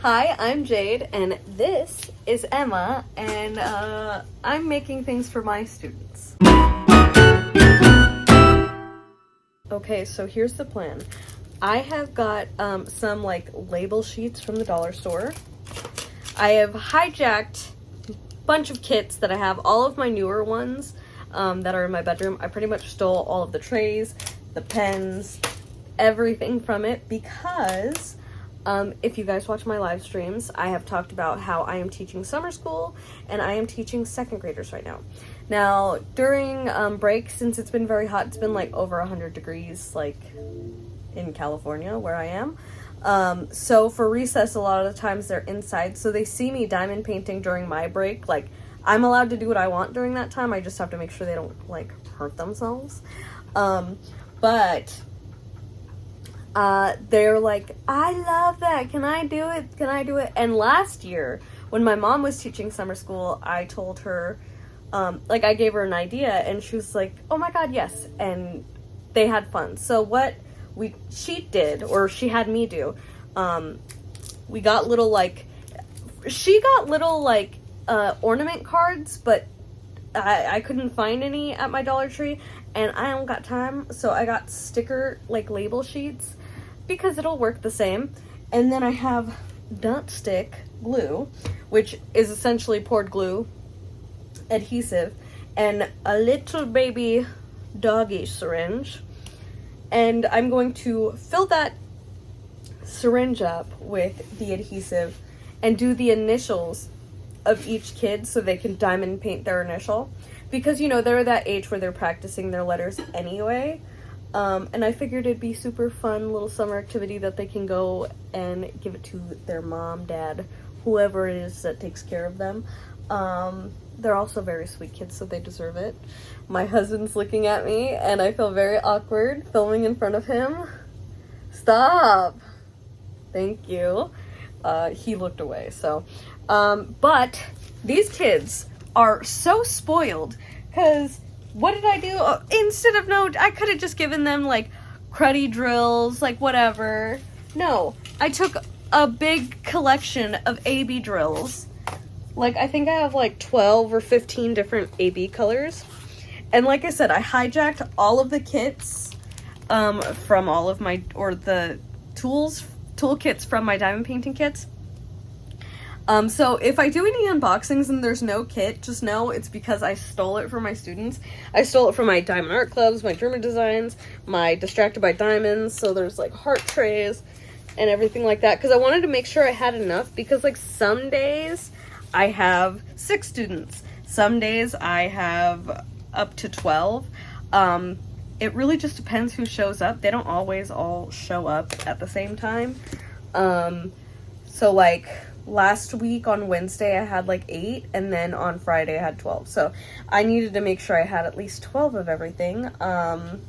Hi, I'm Jade, and this is Emma, and I'm making things for my students. Okay, so here's the plan. I have got some like label sheets from the dollar store. I have hijacked a bunch of kits that I have, all of my newer ones that are in my bedroom. I pretty much stole all of the trays, the pens, everything from it because if you guys watch my live streams, I have talked about how I am teaching summer school and I am teaching second graders right now. Now, during break, since it's been very hot, it's been like over 100 degrees, like in California where I am. So for recess, a lot of the times they're inside, so they see me diamond painting during my break. Like, I'm allowed to do what I want during that time. I just have to make sure they don't like hurt themselves. But they're like, I love that. Can I do it? Can I do it? And last year, when my mom was teaching summer school, I told her, like, I gave her an idea, and she was like, oh my god, yes. And they had fun. So what she did, or she had me do, we got little, like, she got little, like, ornament cards, but I couldn't find any at my Dollar Tree, and I don't got time, so I got sticker, like, label sheets, because it'll work the same. And then I have dot stick glue, which is essentially poured glue, adhesive, and a little baby doggy syringe. And I'm going to fill that syringe up with the adhesive and do the initials of each kid so they can diamond paint their initial. Because, you know, they're that age where they're practicing their letters anyway. And I figured it'd be super fun little summer activity that they can go and give it to their mom, dad, whoever it is that takes care of them. They're also very sweet kids, so they deserve it. My husband's looking at me, and I feel very awkward filming in front of him. Stop! Thank you. He looked away, so. But these kids are so spoiled, because what did I do? Oh, instead of I could have just given them, like, cruddy drills, like, whatever. No, I took a big collection of AB drills. Like, I think I have, like, 12 or 15 different AB colors. And like I said, I hijacked all of the kits from all of my, or the toolkits from my diamond painting kits. So if I do any unboxings and there's no kit, just know it's because I stole it from my students. I stole it from my diamond art clubs, my German designs, my Distracted by Diamonds, so there's like heart trays and everything like that, because I wanted to make sure I had enough, because like some days I have 6 students, some days I have up to 12. It really just depends who shows up. They don't always all show up at the same time. So like last week on Wednesday I had like 8, and then on Friday I had 12. So I needed to make sure I had at least 12 of everything. And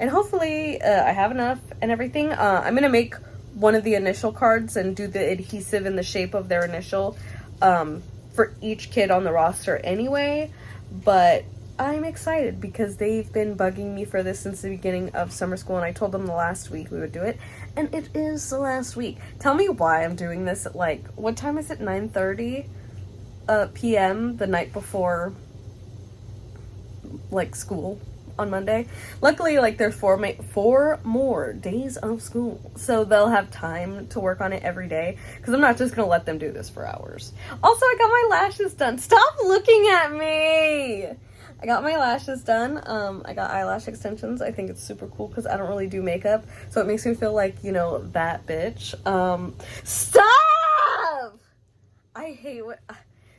hopefully I have enough and everything. I'm gonna make one of the initial cards and do the adhesive in the shape of their initial for each kid on the roster anyway. But I'm excited because they've been bugging me for this since the beginning of summer school, and I told them the last week we would do it, and it is the last week. Tell me why I'm doing this at, like, what time is it? 9:30 p.m. the night before, like, school on Monday. Luckily, like, there's 4 more days of school, so they'll have time to work on it every day, because I'm not just gonna let them do this for hours. Also, I got my lashes done. Stop looking at me! I got my lashes done. I got eyelash extensions. I think it's super cool because I don't really do makeup, so it makes me feel like, you know, that bitch. Stop! I hate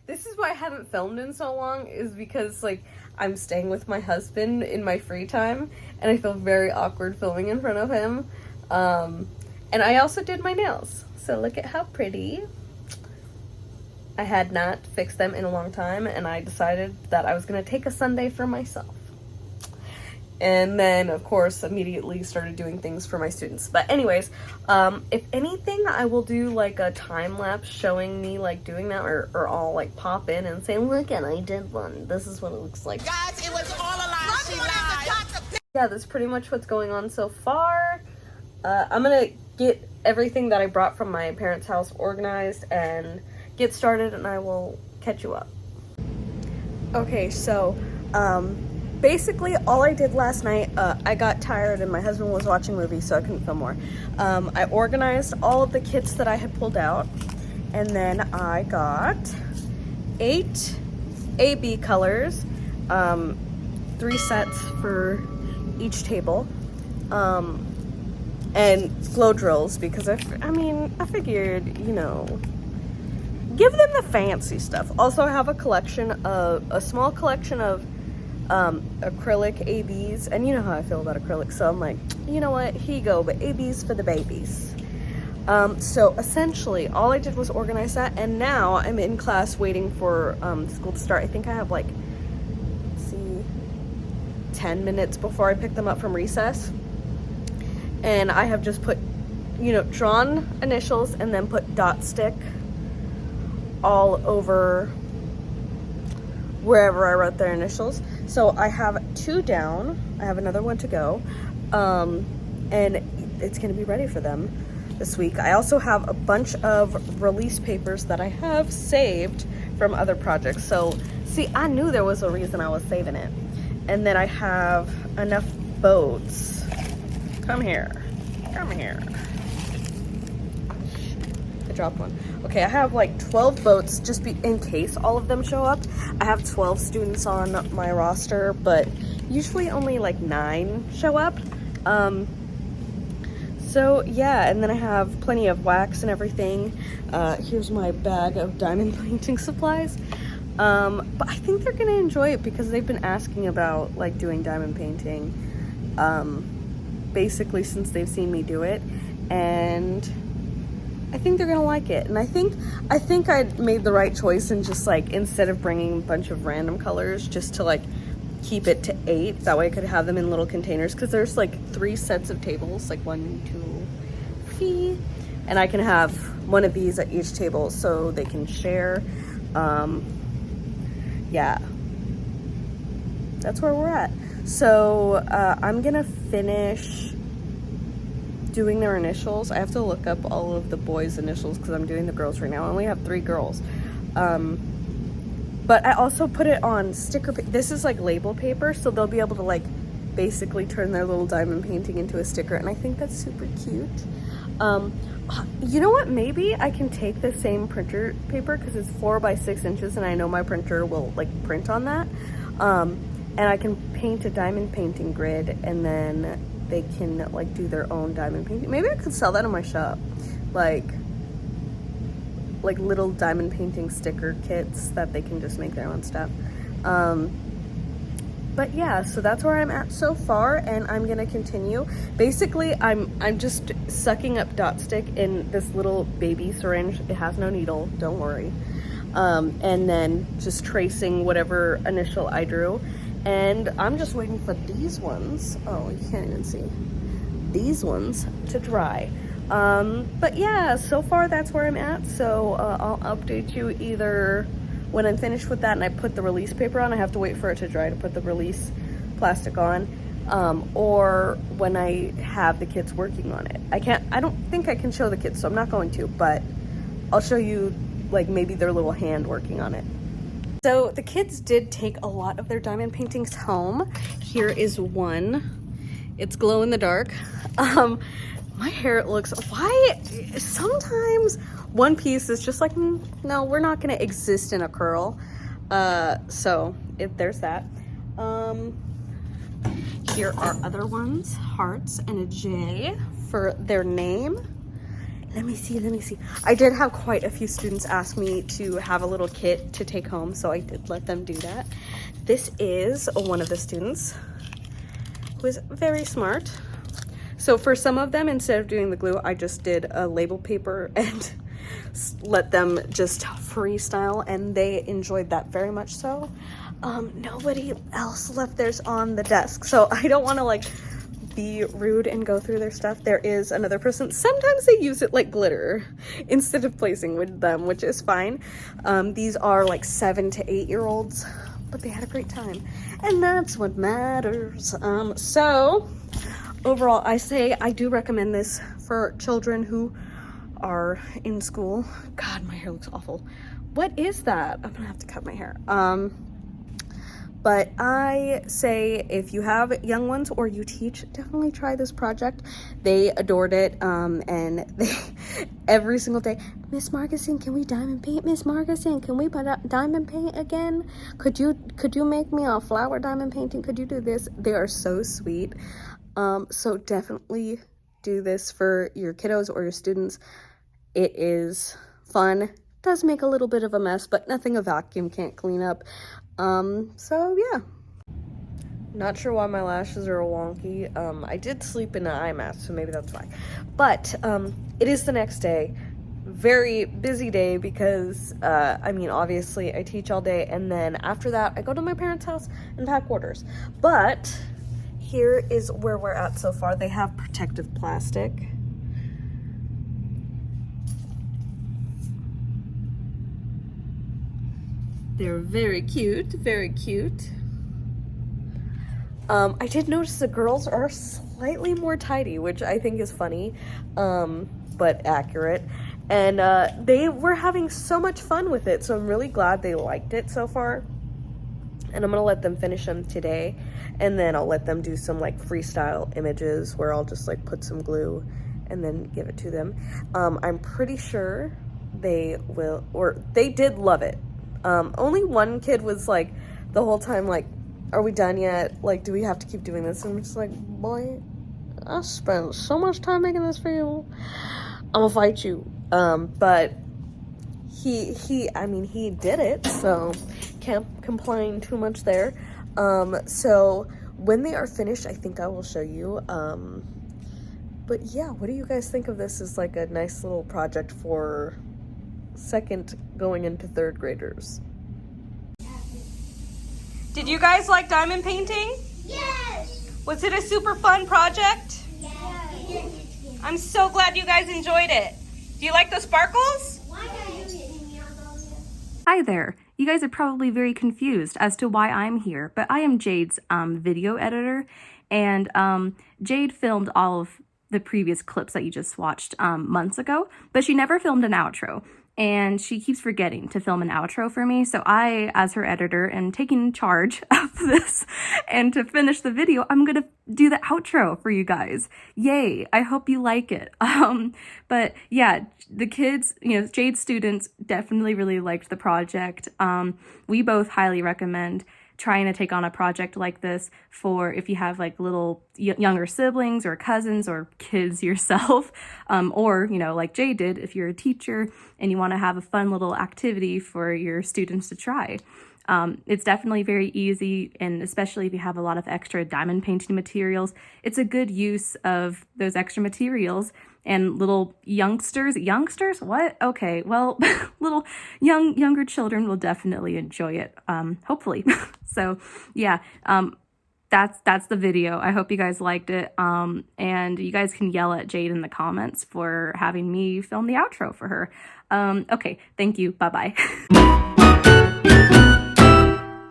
this is why I haven't filmed in so long, is because, like, I'm staying with my husband in my free time, and I feel very awkward filming in front of him. And I also did my nails, so look at how pretty. I had not fixed them in a long time, and I decided that I was going to take a Sunday for myself. And then, of course, immediately started doing things for my students. But anyways, if anything, I will do, like, a time-lapse showing me, like, doing that, or I'll, like, pop in and say, look, and I did one. This is what it looks like. Guys, it was all a lie. She lied. Yeah, that's pretty much what's going on so far. I'm going to get everything that I brought from my parents' house organized and get started, and I will catch you up. Okay, so basically all I did last night, I got tired and my husband was watching movies, so I couldn't film more. I organized all of the kits that I had pulled out, and then I got 8 AB colors, 3 sets for each table, and flow drills, because I figured, you know, give them the fancy stuff. Also, I have a small collection of acrylic ABs, and you know how I feel about acrylic, so I'm like, you know what, here you go, but ABs for the babies. So essentially all I did was organize that, and now I'm in class waiting for school to start. I think I have, like, let's see, 10 minutes before I pick them up from recess, and I have just put, you know, drawn initials and then put dot stick all over wherever I wrote their initials. So I have 2 down, I have another one to go, and it's gonna be ready for them this week. I also have a bunch of release papers that I have saved from other projects. So see, I knew there was a reason I was saving it. And then I have enough boats. Come here, come here. I dropped one. Okay, I have like 12 boats, just in case all of them show up. I have 12 students on my roster, but usually only like 9 show up. So yeah, and then I have plenty of wax and everything. Here's my bag of diamond painting supplies. But I think they're gonna enjoy it because they've been asking about like doing diamond painting, basically since they've seen me do it, and I think they're gonna like it. And I think I made the right choice in just like, instead of bringing a bunch of random colors, just to like keep it to 8. That way I could have them in little containers, because there's like 3 sets of tables, like 1, 2, 3, and I can have one of these at each table so they can share. Yeah, that's where we're at. So I'm gonna finish doing their initials. I have to look up all of the boys' initials because I'm doing the girls right now. I only have 3 girls. But I also put it on sticker. This is like label paper, so they'll be able to like basically turn their little diamond painting into a sticker, and I think that's super cute. You know what? Maybe I can take the same printer paper because it's 4 by 6 inches, and I know my printer will like print on that. And I can paint a diamond painting grid, and then they can like do their own diamond painting. Maybe I could sell that in my shop, like little diamond painting sticker kits that they can just make their own stuff. But yeah, so that's where I'm at so far, and I'm gonna continue. Basically, I'm just sucking up dot stick in this little baby syringe. It has no needle, don't worry. And then just tracing whatever initial I drew. And I'm just waiting for these ones. Oh, you can't even see. These ones to dry. But yeah, so far that's where I'm at. So I'll update you either when I'm finished with that and I put the release paper on. I have to wait for it to dry to put the release plastic on, or when I have the kids working on it. I don't think I can show the kids, so I'm not going to, but I'll show you like maybe their little hand working on it. So the kids did take a lot of their diamond paintings home. Here is one. It's glow in the dark. My hair looks, why? Sometimes one piece is just like, no, we're not gonna exist in a curl. So there's that. Here are other ones, hearts and a J for their name. Let me see. I did have quite a few students ask me to have a little kit to take home, so I did let them do that. This is one of the students who is very smart. So for some of them, instead of doing the glue, I just did a label paper and let them just freestyle, and they enjoyed that very much so. Nobody else left theirs on the desk, so I don't want to like be rude and go through their stuff. There is another person. Sometimes they use it like glitter instead of placing with them, which is fine. These are like 7 to 8 year olds, but they had a great time, and that's what matters. So overall, I say I do recommend this for children who are in school. God, my hair looks awful. What is that? I'm gonna have to cut my hair. But I say if you have young ones or you teach, definitely try this project. They adored it, and they every single day, Miss Marguson, can we diamond paint? Miss Marguson, can we put up diamond paint again? Could you make me a flower diamond painting? Could you do this? They are so sweet. So definitely do this for your kiddos or your students. It is fun. Does make a little bit of a mess, but nothing a vacuum can't clean up. So yeah. Not sure why my lashes are wonky. I did sleep in an eye mask, so maybe that's why. But it is the next day. Very busy day because, I mean, obviously I teach all day, and then after that I go to my parents' house and pack orders. But here is where we're at so far. They have protective plastic. They're very cute, very cute. I did notice the girls are slightly more tidy, which I think is funny, but accurate. And they were having so much fun with it, so I'm really glad they liked it so far. And I'm gonna let them finish them today, and then I'll let them do some like freestyle images where I'll just like put some glue and then give it to them. I'm pretty sure they will, or they did love it. Only one kid was like the whole time like, are we done yet? Like, do we have to keep doing this? And I'm just like, boy, I spent so much time making this for you. I'm gonna fight you. But I mean, he did it, so can't complain too much there. So when they are finished, I think I will show you. But yeah, what do you guys think of this as like a nice little project for second going into third graders? Did you guys like diamond painting? Yes! Was it a super fun project? Yes! I'm so glad you guys enjoyed it. Do you like the sparkles? Hi there. You guys are probably very confused as to why I'm here, but I am Jade's video editor, and Jade filmed all of the previous clips that you just watched months ago, but she never filmed an outro. And she keeps forgetting to film an outro for me. So I, as her editor, am taking charge of this. And to finish the video, I'm going to do the outro for you guys. Yay. I hope you like it. But yeah, the kids, you know, Jade's students definitely really liked the project. We both highly recommend trying to take on a project like this for if you have like little younger siblings or cousins or kids yourself, or, you know, like Jade did, if you're a teacher and you want to have a fun little activity for your students to try. It's definitely very easy, and especially if you have a lot of extra diamond painting materials, it's a good use of those extra materials. And little youngsters, what? Okay, well, little younger children will definitely enjoy it, hopefully. So yeah, that's the video. I hope you guys liked it. And you guys can yell at Jade in the comments for having me film the outro for her. Okay, thank you. Bye-bye.